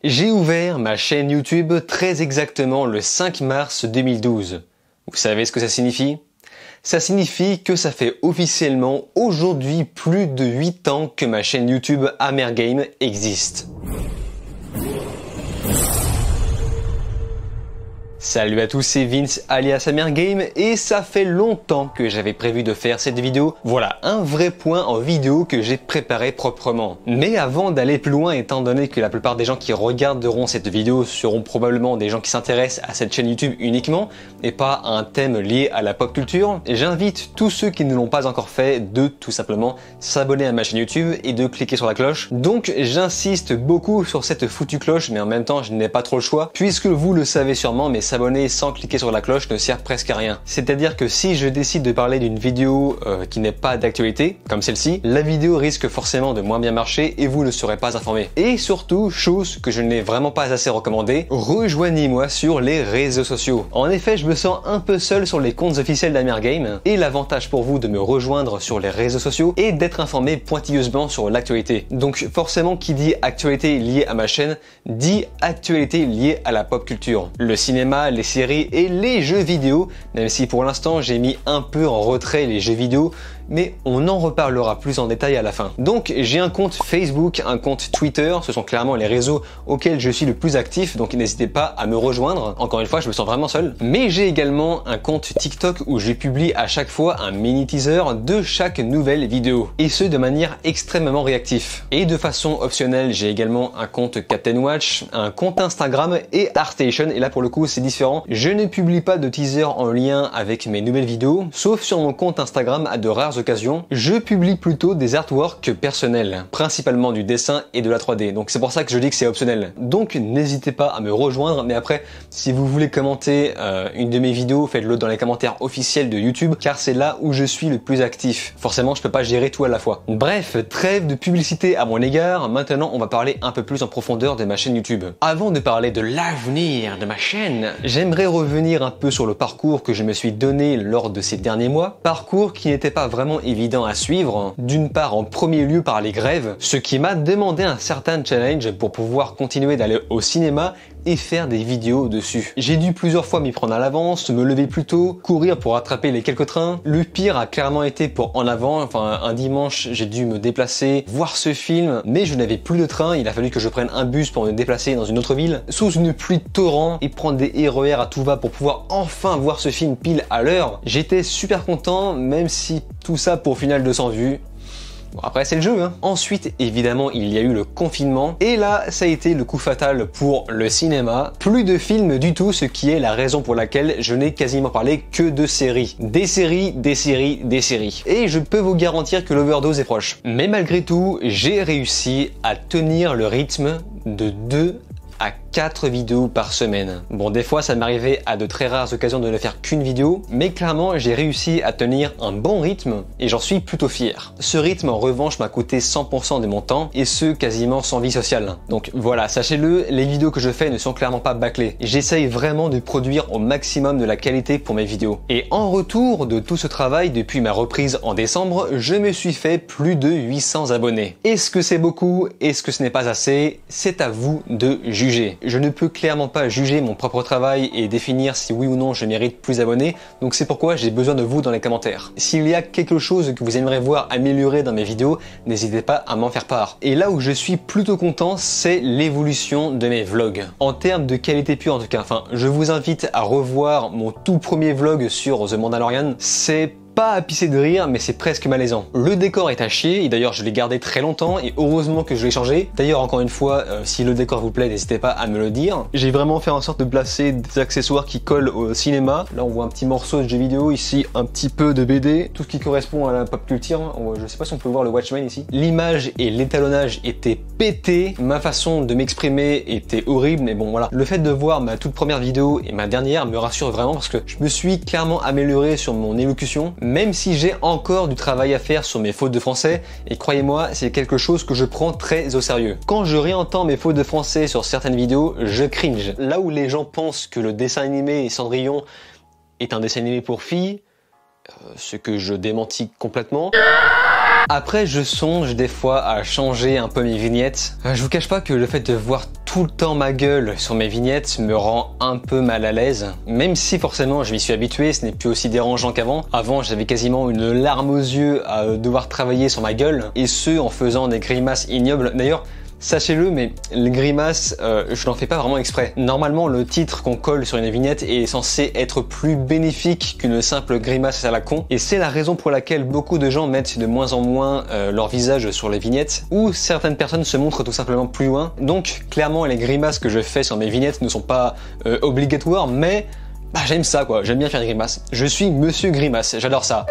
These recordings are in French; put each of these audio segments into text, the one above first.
J'ai ouvert ma chaîne YouTube très exactement le 5 mars 2012. Vous savez ce que ça signifie? Ça signifie que ça fait officiellement aujourd'hui plus de 8 ans que ma chaîne YouTube Amergame existe. Salut à tous, c'est Vince alias Amergame et ça fait longtemps que j'avais prévu de faire cette vidéo. Voilà, un vrai point en vidéo que j'ai préparé proprement. Mais avant d'aller plus loin, étant donné que la plupart des gens qui regarderont cette vidéo seront probablement des gens qui s'intéressent à cette chaîne YouTube uniquement et pas à un thème lié à la pop culture, j'invite tous ceux qui ne l'ont pas encore fait de tout simplement s'abonner à ma chaîne YouTube et de cliquer sur la cloche. Donc j'insiste beaucoup sur cette foutue cloche, mais en même temps je n'ai pas trop le choix puisque vous le savez sûrement, mais s'abonner sans cliquer sur la cloche ne sert presque à rien. C'est-à-dire que si je décide de parler d'une vidéo qui n'est pas d'actualité, comme celle-ci, la vidéo risque forcément de moins bien marcher et vous ne serez pas informé. Et surtout, chose que je n'ai vraiment pas assez recommandée, rejoignez-moi sur les réseaux sociaux. En effet, je me sens un peu seul sur les comptes officiels d'Amergame et l'avantage pour vous de me rejoindre sur les réseaux sociaux est d'être informé pointilleusement sur l'actualité. Donc forcément, qui dit actualité liée à ma chaîne, dit actualité liée à la pop culture. Le cinéma, les séries et les jeux vidéo, même si pour l'instant j'ai mis un peu en retrait les jeux vidéo, mais on en reparlera plus en détail à la fin. Donc j'ai un compte Facebook, un compte Twitter, ce sont clairement les réseaux auxquels je suis le plus actif, donc n'hésitez pas à me rejoindre. Encore une fois, je me sens vraiment seul. Mais j'ai également un compte TikTok où je publie à chaque fois un mini teaser de chaque nouvelle vidéo, et ce de manière extrêmement réactive. Et de façon optionnelle, j'ai également un compte Captain Watch, un compte Instagram et ArtStation, et là pour le coup c'est différent. Je ne publie pas de teaser en lien avec mes nouvelles vidéos, sauf sur mon compte Instagram à de rares occasions. Je publie plutôt des artworks personnels, principalement du dessin et de la 3D. Donc c'est pour ça que je dis que c'est optionnel. Donc n'hésitez pas à me rejoindre, mais après, si vous voulez commenter une de mes vidéos, faites-le dans les commentaires officiels de YouTube, car c'est là où je suis le plus actif. Forcément, je peux pas gérer tout à la fois. Bref, trêve de publicité à mon égard. Maintenant, on va parler un peu plus en profondeur de ma chaîne YouTube. Avant de parler de l'avenir de ma chaîne, j'aimerais revenir un peu sur le parcours que je me suis donné lors de ces derniers mois. Parcours qui n'était pas vraiment évident à suivre, d'une part en premier lieu par les grèves, ce qui m'a demandé un certain challenge pour pouvoir continuer d'aller au cinéma et faire des vidéos dessus. J'ai dû plusieurs fois m'y prendre à l'avance, me lever plus tôt, courir pour attraper les quelques trains. Le pire a clairement été pour En Avant, enfin un dimanche j'ai dû me déplacer, voir ce film, mais je n'avais plus de train, il a fallu que je prenne un bus pour me déplacer dans une autre ville, sous une pluie de torrent, et prendre des RER à tout va pour pouvoir enfin voir ce film pile à l'heure. J'étais super content, même si tout ça pour au final 200 vues. Bon, après c'est le jeu, hein. Ensuite, évidemment, il y a eu le confinement. Et là, ça a été le coup fatal pour le cinéma. Plus de films du tout, ce qui est la raison pour laquelle je n'ai quasiment parlé que de séries. Des séries, des séries, des séries. Et je peux vous garantir que l'overdose est proche. Mais malgré tout, j'ai réussi à tenir le rythme de 2 à 4 vidéos par semaine. Bon, des fois ça m'arrivait à de très rares occasions de ne faire qu'une vidéo, mais clairement j'ai réussi à tenir un bon rythme et j'en suis plutôt fier. Ce rythme en revanche m'a coûté 100% de mon temps et ce quasiment sans vie sociale. Donc voilà, sachez-le, les vidéos que je fais ne sont clairement pas bâclées. J'essaye vraiment de produire au maximum de la qualité pour mes vidéos. Et en retour de tout ce travail depuis ma reprise en décembre, je me suis fait plus de 800 abonnés. Est-ce que c'est beaucoup? Est-ce que ce n'est pas assez? C'est à vous de juger. Je ne peux clairement pas juger mon propre travail et définir si oui ou non je mérite plus d'abonnés, donc c'est pourquoi j'ai besoin de vous dans les commentaires. S'il y a quelque chose que vous aimeriez voir améliorer dans mes vidéos, n'hésitez pas à m'en faire part. Et là où je suis plutôt content, c'est l'évolution de mes vlogs. En termes de qualité pure en tout cas, enfin, je vous invite à revoir mon tout premier vlog sur The Mandalorian. C'est pas à pisser de rire, mais c'est presque malaisant. Le décor est à chier, et d'ailleurs je l'ai gardé très longtemps, et heureusement que je l'ai changé. D'ailleurs, encore une fois, si le décor vous plaît, n'hésitez pas à me le dire. J'ai vraiment fait en sorte de placer des accessoires qui collent au cinéma. Là, on voit un petit morceau de jeu vidéo, ici un petit peu de BD, tout ce qui correspond à la pop culture. Je sais pas si on peut voir le Watchmen ici. L'image et l'étalonnage étaient pétés, ma façon de m'exprimer était horrible, mais bon voilà. Le fait de voir ma toute première vidéo et ma dernière me rassure vraiment parce que je me suis clairement amélioré sur mon élocution, même si j'ai encore du travail à faire sur mes fautes de français, et croyez-moi, c'est quelque chose que je prends très au sérieux. Quand je réentends mes fautes de français sur certaines vidéos, je cringe. Là où les gens pensent que le dessin animé Cendrillon est un dessin animé pour filles, ce que je démentis complètement. Après, je songe des fois à changer un peu mes vignettes. Je vous cache pas que le fait de voir tout le temps ma gueule sur mes vignettes me rend un peu mal à l'aise, même si forcément je m'y suis habitué, ce n'est plus aussi dérangeant qu'avant. Avant, j'avais quasiment une larme aux yeux à devoir travailler sur ma gueule, et ce en faisant des grimaces ignobles. D'ailleurs, sachez-le, mais les grimaces, je n'en fais pas vraiment exprès. Normalement, le titre qu'on colle sur une vignette est censé être plus bénéfique qu'une simple grimace à la con. Et c'est la raison pour laquelle beaucoup de gens mettent de moins en moins leur visage sur les vignettes, ou certaines personnes se montrent tout simplement plus loin. Donc, clairement, les grimaces que je fais sur mes vignettes ne sont pas obligatoires, mais j'aime ça quoi, j'aime bien faire des grimaces. Je suis Monsieur Grimace, j'adore ça.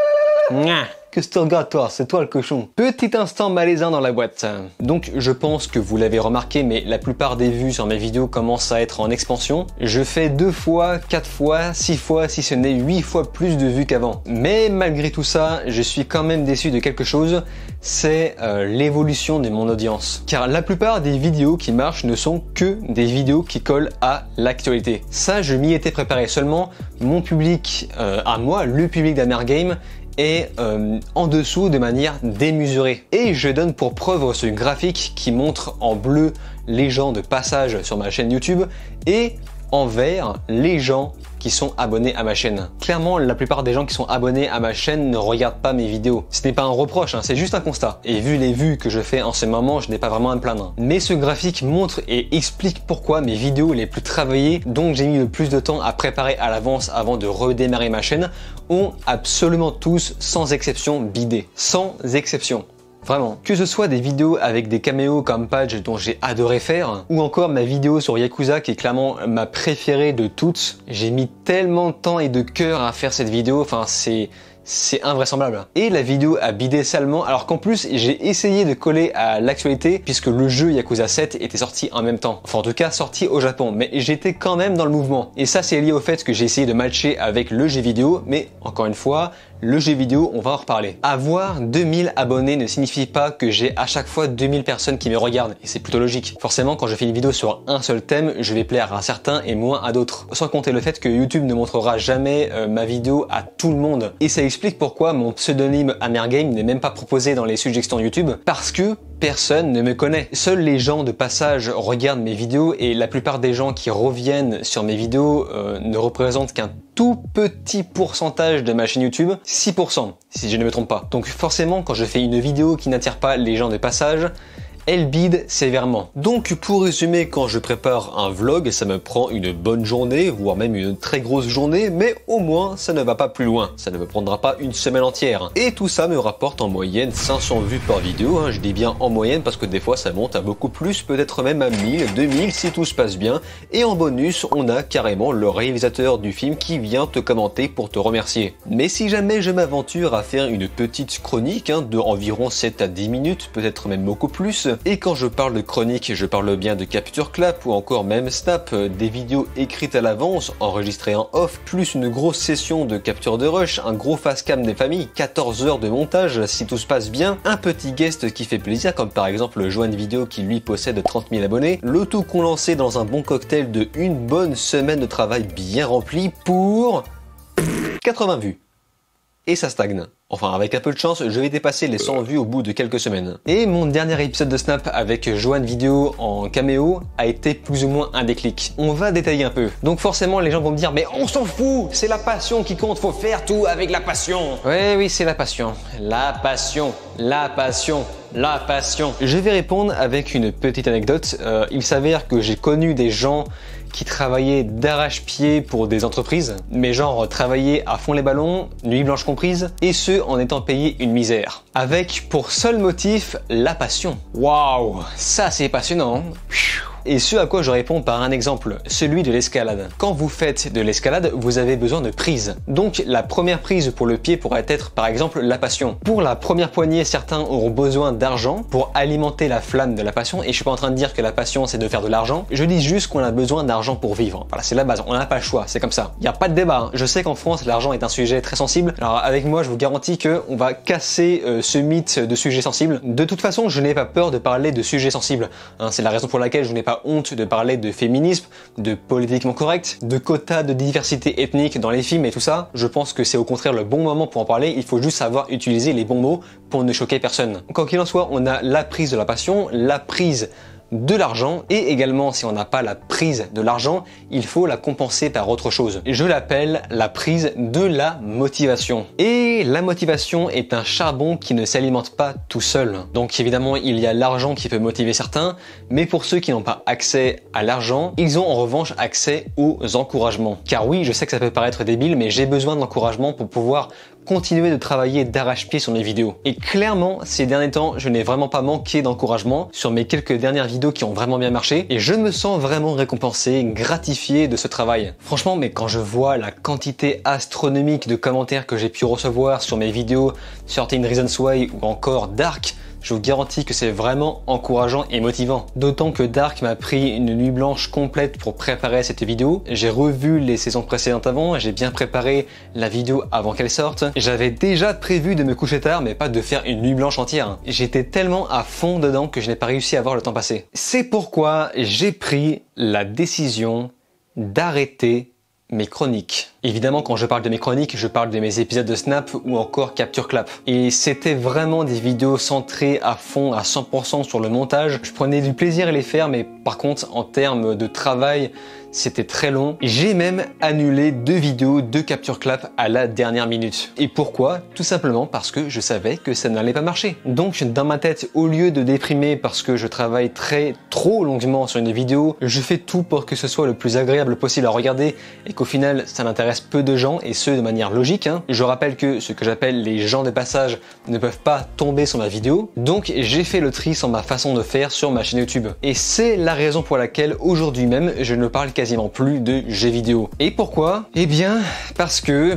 Qu'est-ce que tu regardes toi? C'est toi le cochon. Petit instant malaisant dans la boîte. Donc je pense que vous l'avez remarqué, mais la plupart des vues sur mes vidéos commencent à être en expansion. Je fais 2 fois, 4 fois, 6 fois, si ce n'est 8 fois plus de vues qu'avant. Mais malgré tout ça, je suis quand même déçu de quelque chose, c'est l'évolution de mon audience. Car la plupart des vidéos qui marchent ne sont que des vidéos qui collent à l'actualité. Ça, je m'y étais préparé, seulement mon public à moi, le public d'Amergame, et en dessous de manière démesurée. Et je donne pour preuve ce graphique qui montre en bleu les gens de passage sur ma chaîne YouTube et en vert les gens qui sont abonnés à ma chaîne. Clairement, la plupart des gens qui sont abonnés à ma chaîne ne regardent pas mes vidéos. Ce n'est pas un reproche, hein, c'est juste un constat. Et vu les vues que je fais en ce moment, je n'ai pas vraiment à me plaindre. Mais ce graphique montre et explique pourquoi mes vidéos les plus travaillées, donc j'ai mis le plus de temps à préparer à l'avance avant de redémarrer ma chaîne, ont absolument tous, sans exception, bidé. Sans exception. Vraiment. Que ce soit des vidéos avec des caméos comme Page dont j'ai adoré faire, ou encore ma vidéo sur Yakuza qui est clairement ma préférée de toutes, j'ai mis tellement de temps et de cœur à faire cette vidéo, enfin c'est invraisemblable. Et la vidéo a bidé salement, alors qu'en plus j'ai essayé de coller à l'actualité puisque le jeu Yakuza 7 était sorti en même temps. Enfin en tout cas sorti au Japon, mais j'étais quand même dans le mouvement. Et ça c'est lié au fait que j'ai essayé de matcher avec le jeu vidéo, mais encore une fois, le jeu vidéo, on va en reparler. Avoir 2000 abonnés ne signifie pas que j'ai à chaque fois 2000 personnes qui me regardent, et c'est plutôt logique. Forcément, quand je fais une vidéo sur un seul thème, je vais plaire à certains et moins à d'autres. Sans compter le fait que YouTube ne montrera jamais ma vidéo à tout le monde. Et ça explique pourquoi mon pseudonyme Amergame n'est même pas proposé dans les suggestions YouTube, parce que personne ne me connaît. Seuls les gens de passage regardent mes vidéos et la plupart des gens qui reviennent sur mes vidéos ne représentent qu'un tout petit pourcentage de ma chaîne YouTube, 6% si je ne me trompe pas. Donc forcément quand je fais une vidéo qui n'attire pas les gens de passage, elle bide sévèrement. Donc pour résumer, quand je prépare un vlog, ça me prend une bonne journée, voire même une très grosse journée, mais au moins ça ne va pas plus loin. Ça ne me prendra pas une semaine entière. Et tout ça me rapporte en moyenne 500 vues par vidéo, hein. Je dis bien en moyenne parce que des fois ça monte à beaucoup plus, peut-être même à 1000, 2000 si tout se passe bien. Et en bonus, on a carrément le réalisateur du film qui vient te commenter pour te remercier. Mais si jamais je m'aventure à faire une petite chronique de environ 7 à 10 minutes, peut-être même beaucoup plus, et quand je parle de chronique, je parle bien de capture clap ou encore même snap, des vidéos écrites à l'avance, enregistrées en off, plus une grosse session de capture de rush, un gros face-cam des familles, 14 heures de montage si tout se passe bien, un petit guest qui fait plaisir comme par exemple le Joanne Vidéo qui lui possède 30 000 abonnés, le tout condensé dans un bon cocktail de une bonne semaine de travail bien rempli pour 80 vues. Et ça stagne. Enfin, avec un peu de chance, je vais dépasser les 100 vues au bout de quelques semaines. Et mon dernier épisode de Snap avec Joanne Vidéo en caméo a été plus ou moins un déclic. On va détailler un peu. Donc forcément, les gens vont me dire « Mais on s'en fout, c'est la passion qui compte, faut faire tout avec la passion !» Oui, c'est la passion. La passion. La passion. La passion. Je vais répondre avec une petite anecdote. Il s'avère que j'ai connu des gens qui travaillaient d'arrache-pied pour des entreprises, mais genre travaillaient à fond les ballons, nuit blanche comprise, et ce en étant payés une misère. Avec pour seul motif la passion. Waouh, ça c'est passionnant. Et ce à quoi je réponds par un exemple, celui de l'escalade. Quand vous faites de l'escalade, vous avez besoin de prises. Donc la première prise pour le pied pourrait être par exemple la passion. Pour la première poignée, certains auront besoin d'argent pour alimenter la flamme de la passion. Et je suis pas en train de dire que la passion c'est de faire de l'argent. Je dis juste qu'on a besoin d'argent pour vivre. Voilà, c'est la base, on n'a pas le choix, c'est comme ça. Il n'y a pas de débat. Je sais qu'en France, l'argent est un sujet très sensible. Alors avec moi, je vous garantis qu'on va casser ce mythe de sujet sensible. De toute façon, je n'ai pas peur de parler de sujets sensibles. C'est la raison pour laquelle je n'ai pas honte de parler de féminisme, de politiquement correct, de quotas de diversité ethnique dans les films et tout ça. Je pense que c'est au contraire le bon moment pour en parler, il faut juste savoir utiliser les bons mots pour ne choquer personne. Quoi qu'il en soit, on a la prise de la passion, la prise de l'argent et également si on n'a pas la prise de l'argent, il faut la compenser par autre chose. Je l'appelle la prise de la motivation. Et la motivation est un charbon qui ne s'alimente pas tout seul. Donc évidemment, il y a l'argent qui peut motiver certains, mais pour ceux qui n'ont pas accès à l'argent, ils ont en revanche accès aux encouragements. Car oui, je sais que ça peut paraître débile, mais j'ai besoin d'encouragement pour pouvoir continuer de travailler d'arrache-pied sur mes vidéos. Et clairement, ces derniers temps, je n'ai vraiment pas manqué d'encouragement sur mes quelques dernières vidéos qui ont vraiment bien marché et je me sens vraiment récompensé, gratifié de ce travail. Franchement, mais quand je vois la quantité astronomique de commentaires que j'ai pu recevoir sur mes vidéos sur 13 Reasons Why ou encore Dark, je vous garantis que c'est vraiment encourageant et motivant. D'autant que Dark m'a pris une nuit blanche complète pour préparer cette vidéo. J'ai revu les saisons précédentes avant, j'ai bien préparé la vidéo avant qu'elle sorte. J'avais déjà prévu de me coucher tard, mais pas de faire une nuit blanche entière. J'étais tellement à fond dedans que je n'ai pas réussi à voir le temps passer. C'est pourquoi j'ai pris la décision d'arrêter mes chroniques. Évidemment, quand je parle de mes chroniques, je parle de mes épisodes de Snap ou encore Capture Clap. Et c'était vraiment des vidéos centrées à fond, à 100% sur le montage. Je prenais du plaisir à les faire, mais par contre, en termes de travail, c'était très long. J'ai même annulé 2 vidéos de Capture Clap à la dernière minute. Et pourquoi? Tout simplement parce que je savais que ça n'allait pas marcher. Donc dans ma tête, au lieu de déprimer parce que je travaille trop longuement sur une vidéo, je fais tout pour que ce soit le plus agréable possible à regarder et qu'au final ça n'intéresse peu de gens et ce de manière logique. Je rappelle que ce que j'appelle les gens de passage ne peuvent pas tomber sur ma vidéo. Donc j'ai fait le tri sur ma façon de faire sur ma chaîne YouTube. Et c'est la raison pour laquelle aujourd'hui même je ne parle quasiment plus de jeux vidéo. Et pourquoi? Eh bien parce que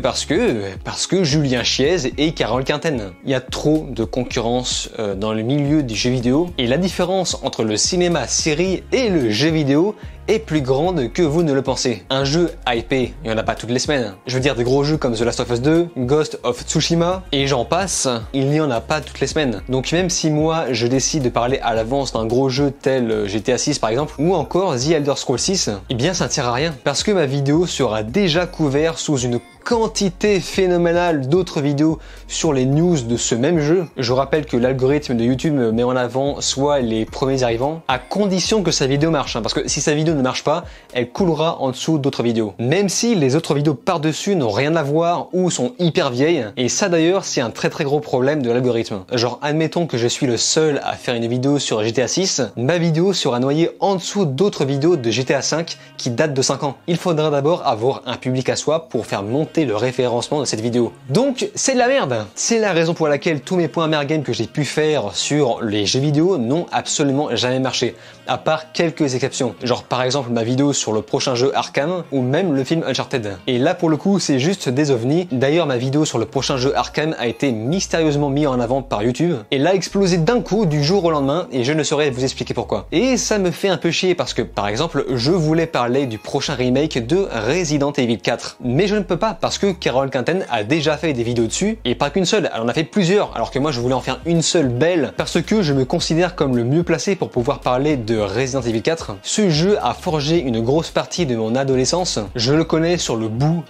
Julien Chiez et Carole Quinten. Il y a trop de concurrence dans le milieu du jeu vidéo et la différence entre le cinéma série et le jeu vidéo est plus grande que vous ne le pensez. Un jeu hypé, il n'y en a pas toutes les semaines. Je veux dire des gros jeux comme The Last of Us 2, Ghost of Tsushima, et j'en passe, il n'y en a pas toutes les semaines. Donc même si moi je décide de parler à l'avance d'un gros jeu tel GTA 6 par exemple, ou encore The Elder Scrolls 6, eh bien ça ne sert à rien. Parce que ma vidéo sera déjà couverte sous une quantité phénoménale d'autres vidéos sur les news de ce même jeu. Je rappelle que l'algorithme de YouTube met en avant soit les premiers arrivants, à condition que sa vidéo marche, parce que si sa vidéo ne marche pas, elle coulera en dessous d'autres vidéos. Même si les autres vidéos par-dessus n'ont rien à voir ou sont hyper vieilles, et ça d'ailleurs c'est un très gros problème de l'algorithme. Genre admettons que je suis le seul à faire une vidéo sur GTA 6, ma vidéo sera noyée en dessous d'autres vidéos de GTA 5 qui datent de 5 ans. Il faudra d'abord avoir un public à soi pour faire monter le référencement de cette vidéo. Donc c'est de la merde. C'est la raison pour laquelle tous mes points Mergame que j'ai pu faire sur les jeux vidéo n'ont absolument jamais marché, à part quelques exceptions. Genre par exemple ma vidéo sur le prochain jeu Arkham ou même le film Uncharted. Et là pour le coup c'est juste des ovnis. D'ailleurs ma vidéo sur le prochain jeu Arkham a été mystérieusement mise en avant par YouTube et l'a explosé d'un coup du jour au lendemain et je ne saurais vous expliquer pourquoi. Et ça me fait un peu chier parce que par exemple je voulais parler du prochain remake de Resident Evil 4 mais je ne peux pas parce que Carole Quinten a déjà fait des vidéos dessus et pas qu'une seule, elle en a fait plusieurs alors que moi je voulais en faire une seule belle parce que je me considère comme le mieux placé pour pouvoir parler de Resident Evil 4. Ce jeu a forgé une grosse partie de mon adolescence, je le connais sur le bout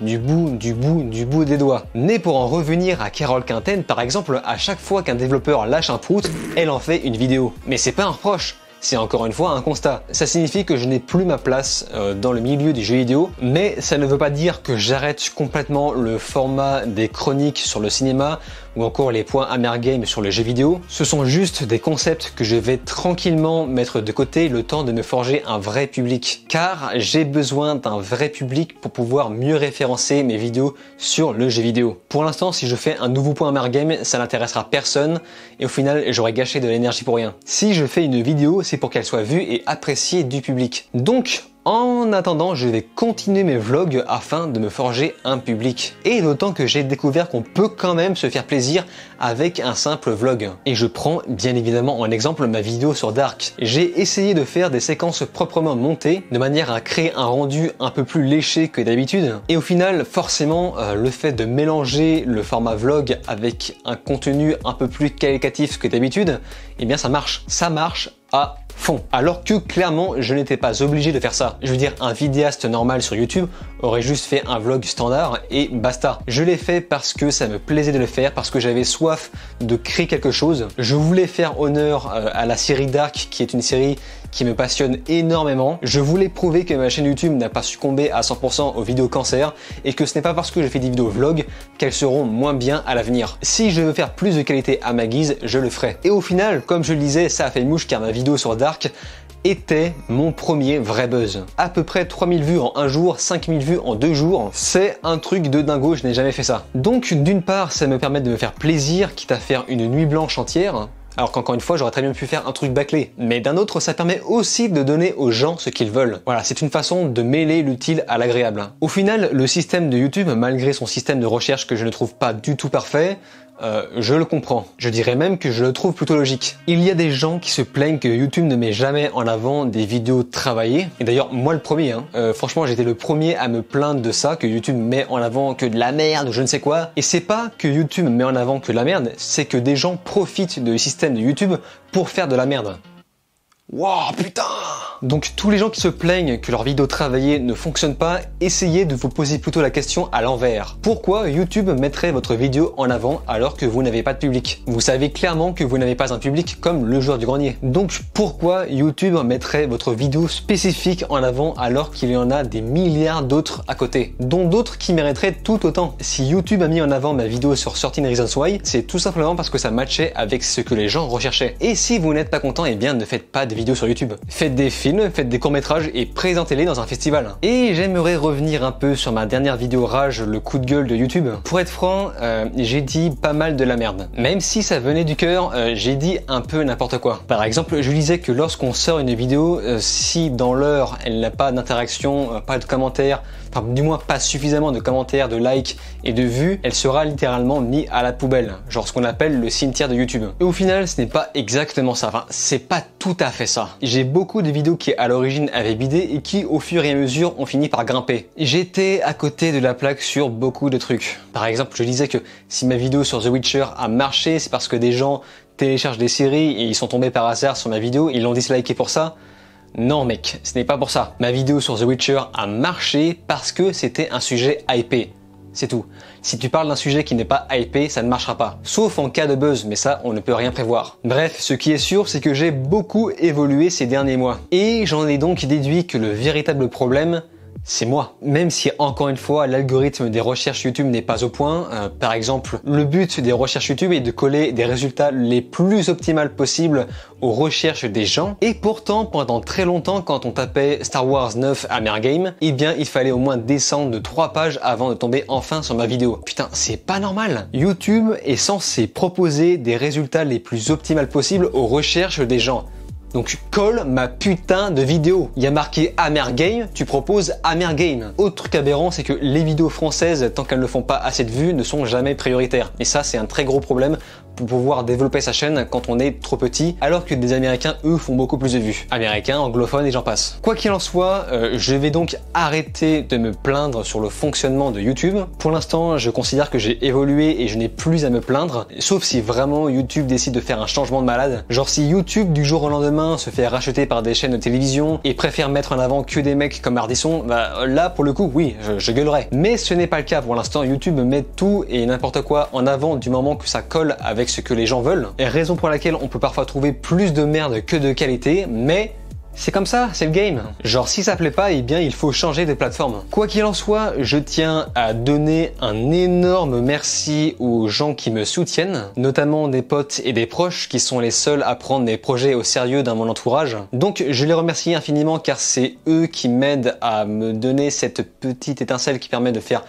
des doigts. Mais pour en revenir à Carole Quinten par exemple, à chaque fois qu'un développeur lâche un prout, elle en fait une vidéo. Mais c'est pas un reproche. C'est encore une fois un constat. Ça signifie que je n'ai plus ma place dans le milieu du jeu vidéo, mais ça ne veut pas dire que j'arrête complètement le format des chroniques sur le cinéma ou encore les points Amergame sur les jeux vidéo. Ce sont juste des concepts que je vais tranquillement mettre de côté le temps de me forger un vrai public. Car j'ai besoin d'un vrai public pour pouvoir mieux référencer mes vidéos sur le jeu vidéo. Pour l'instant, si je fais un nouveau point Amergame, ça n'intéressera personne et au final, j'aurais gâché de l'énergie pour rien. Si je fais une vidéo, c'est pour qu'elle soit vue et appréciée du public. Donc, en attendant, je vais continuer mes vlogs afin de me forger un public. Et d'autant que j'ai découvert qu'on peut quand même se faire plaisir avec un simple vlog. Et je prends bien évidemment en exemple ma vidéo sur Dark. J'ai essayé de faire des séquences proprement montées, de manière à créer un rendu un peu plus léché que d'habitude. Et au final, forcément, le fait de mélanger le format vlog avec un contenu un peu plus qualitatif que d'habitude, eh bien ça marche. Ça marche à fond. Alors que clairement, je n'étais pas obligé de faire ça. Je veux dire, un vidéaste normal sur YouTube aurait juste fait un vlog standard et basta. Je l'ai fait parce que ça me plaisait de le faire, parce que j'avais soif de créer quelque chose. Je voulais faire honneur à la série Dark, qui est une série qui me passionne énormément. Je voulais prouver que ma chaîne YouTube n'a pas succombé à 100% aux vidéos cancer et que ce n'est pas parce que je fais des vidéos vlog qu'elles seront moins bien à l'avenir. Si je veux faire plus de qualité à ma guise, je le ferai. Et au final, comme je le disais, ça a fait mouche car ma vidéo sur Dark était mon premier vrai buzz. À peu près 3000 vues en un jour, 5000 vues en 2 jours, c'est un truc de dingo, je n'ai jamais fait ça. Donc d'une part, ça me permet de me faire plaisir, quitte à faire une nuit blanche entière, alors qu'encore une fois, j'aurais très bien pu faire un truc bâclé. Mais d'un autre, ça permet aussi de donner aux gens ce qu'ils veulent. Voilà, c'est une façon de mêler l'utile à l'agréable. Au final, le système de YouTube, malgré son système de recherche que je ne trouve pas du tout parfait, je le comprends. Je dirais même que je le trouve plutôt logique. Il y a des gens qui se plaignent que YouTube ne met jamais en avant des vidéos travaillées. Et d'ailleurs, moi le premier, franchement, j'étais le premier à me plaindre de ça, que YouTube met en avant que de la merde ou je ne sais quoi. Et c'est pas que YouTube met en avant que de la merde, c'est que des gens profitent du système de YouTube pour faire de la merde. Wow, putain! Donc tous les gens qui se plaignent que leurs vidéos travaillées ne fonctionnent pas, essayez de vous poser plutôt la question à l'envers. Pourquoi YouTube mettrait votre vidéo en avant alors que vous n'avez pas de public? Vous savez clairement que vous n'avez pas un public comme le joueur du grenier. Donc pourquoi YouTube mettrait votre vidéo spécifique en avant alors qu'il y en a des milliards d'autres à côté, dont d'autres qui mériteraient tout autant? Si YouTube a mis en avant ma vidéo sur 13 Reasons Why, c'est tout simplement parce que ça matchait avec ce que les gens recherchaient. Et si vous n'êtes pas content, eh bien ne faites pas de vidéos sur YouTube. Faites des films, faites des courts-métrages et présentez-les dans un festival. Et j'aimerais revenir un peu sur ma dernière vidéo rage, le coup de gueule de YouTube. Pour être franc, j'ai dit pas mal de la merde. Même si ça venait du cœur, j'ai dit un peu n'importe quoi. Par exemple, je disais que lorsqu'on sort une vidéo, si dans l'heure elle n'a pas d'interaction, pas de commentaires, enfin du moins pas suffisamment de commentaires, de likes et de vues, elle sera littéralement mise à la poubelle. Genre ce qu'on appelle le cimetière de YouTube. Et au final, ce n'est pas exactement ça. Enfin, c'est pas tout à fait ça. J'ai beaucoup de vidéos qui à l'origine avaient bidé et qui au fur et à mesure ont fini par grimper. J'étais à côté de la plaque sur beaucoup de trucs. Par exemple, je disais que si ma vidéo sur The Witcher a marché, c'est parce que des gens téléchargent des séries et ils sont tombés par hasard sur ma vidéo, ils l'ont disliké pour ça. Non mec, ce n'est pas pour ça. Ma vidéo sur The Witcher a marché parce que c'était un sujet hypé. C'est tout. Si tu parles d'un sujet qui n'est pas hypé, ça ne marchera pas. Sauf en cas de buzz, mais ça, on ne peut rien prévoir. Bref, ce qui est sûr, c'est que j'ai beaucoup évolué ces derniers mois. Et j'en ai donc déduit que le véritable problème, c'est moi. Même si encore une fois l'algorithme des recherches YouTube n'est pas au point, par exemple le but des recherches YouTube est de coller des résultats les plus optimales possibles aux recherches des gens, et pourtant pendant très longtemps quand on tapait Star Wars 9 Hammer Game, eh bien il fallait au moins descendre de 3 pages avant de tomber enfin sur ma vidéo. Putain, c'est pas normal. YouTube est censé proposer des résultats les plus optimales possibles aux recherches des gens. Donc colle ma putain de vidéo. Il y a marqué Hammer Game, tu proposes Hammer Game. Autre truc aberrant, c'est que les vidéos françaises, tant qu'elles ne font pas assez de vues, ne sont jamais prioritaires. Et ça, c'est un très gros problème pour pouvoir développer sa chaîne quand on est trop petit, alors que des Américains, eux, font beaucoup plus de vues. Américains, anglophones et j'en passe. Quoi qu'il en soit, je vais donc arrêter de me plaindre sur le fonctionnement de YouTube. Pour l'instant, je considère que j'ai évolué et je n'ai plus à me plaindre, sauf si vraiment YouTube décide de faire un changement de malade. Genre si YouTube, du jour au lendemain, se fait racheter par des chaînes de télévision et préfère mettre en avant que des mecs comme Ardisson, bah là, pour le coup, oui, je gueulerai. Mais ce n'est pas le cas pour l'instant. YouTube met tout et n'importe quoi en avant du moment que ça colle avec ce que les gens veulent, et raison pour laquelle on peut parfois trouver plus de merde que de qualité, mais c'est comme ça, c'est le game. Genre si ça plaît pas, eh bien il faut changer de plateforme. Quoi qu'il en soit, je tiens à donner un énorme merci aux gens qui me soutiennent, notamment des potes et des proches qui sont les seuls à prendre mes projets au sérieux dans mon entourage. Donc je les remercie infiniment car c'est eux qui m'aident à me donner cette petite étincelle qui permet de faire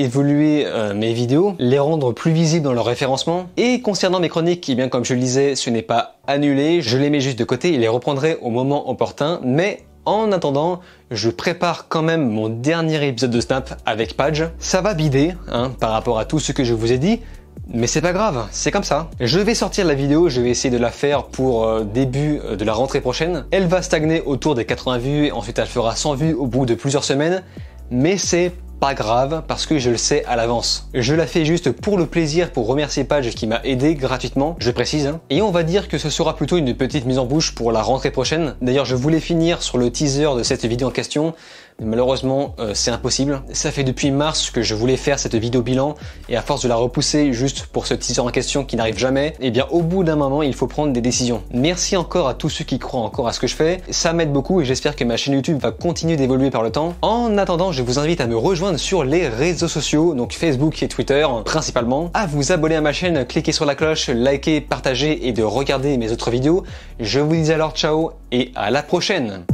évoluer mes vidéos, les rendre plus visibles dans leur référencement. Et concernant mes chroniques, eh bien comme je le disais, ce n'est pas annulé, je les mets juste de côté et les reprendrai au moment opportun, mais en attendant, je prépare quand même mon dernier épisode de Snap avec Page. Ça va bider par rapport à tout ce que je vous ai dit, mais c'est pas grave, c'est comme ça. Je vais sortir la vidéo, je vais essayer de la faire pour début de la rentrée prochaine. Elle va stagner autour des 80 vues et ensuite elle fera 100 vues au bout de plusieurs semaines, mais c'est pas grave parce que je le sais à l'avance. Je la fais juste pour le plaisir, pour remercier Page qui m'a aidé gratuitement, je précise. Hein. Et on va dire que ce sera plutôt une petite mise en bouche pour la rentrée prochaine. D'ailleurs, je voulais finir sur le teaser de cette vidéo en question. Mais malheureusement, c'est impossible. Ça fait depuis mars que je voulais faire cette vidéo bilan et à force de la repousser juste pour ce teaser en question qui n'arrive jamais, eh bien au bout d'un moment, il faut prendre des décisions. Merci encore à tous ceux qui croient encore à ce que je fais. Ça m'aide beaucoup et j'espère que ma chaîne YouTube va continuer d'évoluer par le temps. En attendant, je vous invite à me rejoindre sur les réseaux sociaux, donc Facebook et Twitter principalement, à vous abonner à ma chaîne, cliquer sur la cloche, liker, partager et de regarder mes autres vidéos. Je vous dis alors ciao et à la prochaine.